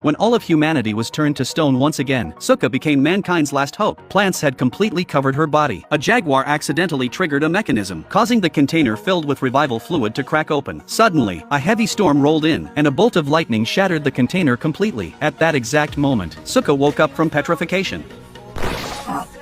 When all of humanity was turned to stone once again, Sukha became mankind's last hope. Plants had completely covered her body. A jaguar accidentally triggered a mechanism, causing the container filled with revival fluid to crack open. Suddenly, a heavy storm rolled in, and a bolt of lightning shattered the container completely. At that exact moment, Sukha woke up from petrification.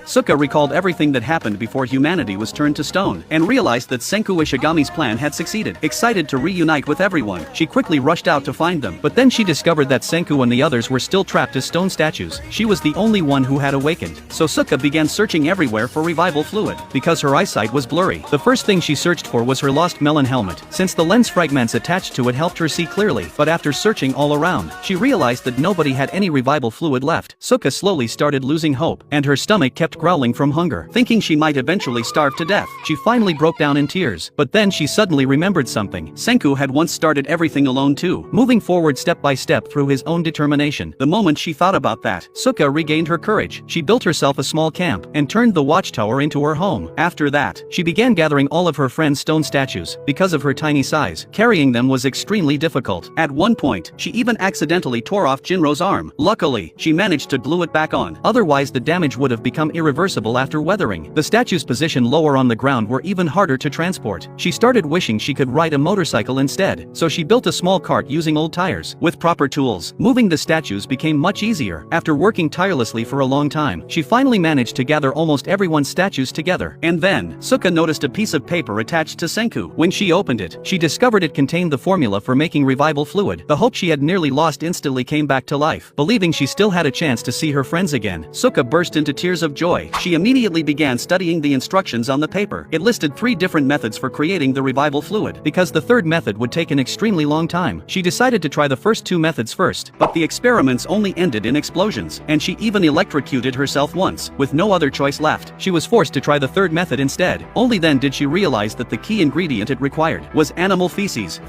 Sukha recalled everything that happened before humanity was turned to stone, and realized that Senku Ishigami's plan had succeeded. Excited to reunite with everyone, she quickly rushed out to find them, but then she discovered that Senku and the others were still trapped as stone statues. She was the only one who had awakened, so Sukha began searching everywhere for revival fluid. Because her eyesight was blurry, the first thing she searched for was her lost melon helmet, since the lens fragments attached to it helped her see clearly. But after searching all around, she realized that nobody had any revival fluid left. Sukha slowly started losing hope, and her stomach kept growling from hunger. Thinking she might eventually starve to death, she finally broke down in tears. But then she suddenly remembered something. Senku had once started everything alone too, moving forward step by step through his own determination. The moment she thought about that, Sukha regained her courage. She built herself a small camp, and turned the watchtower into her home. After that, she began gathering all of her friends' stone statues. Because of her tiny size, carrying them was extremely difficult. At one point, she even accidentally tore off Jinro's arm. Luckily, she managed to glue it back on, otherwise the damage would have become irreversible after weathering. The statues positioned lower on the ground were even harder to transport. She started wishing she could ride a motorcycle instead, so she built a small cart using old tires. With proper tools, moving the statues became much easier. After working tirelessly for a long time, she finally managed to gather almost everyone's statues together. And then, Sukha noticed a piece of paper attached to Senku. When she opened it, she discovered it contained the formula for making revival fluid. The hope she had nearly lost instantly came back to life. Believing she still had a chance to see her friends again, Sukha burst into tears of joy. She immediately began studying the instructions on the paper. It listed 3 different methods for creating the revival fluid. Because the third method would take an extremely long time, she decided to try the first 2 methods first. But the experiments only ended in explosions, and she even electrocuted herself once. With no other choice left, she was forced to try the third method instead. Only then did she realize that the key ingredient it required was animal feces.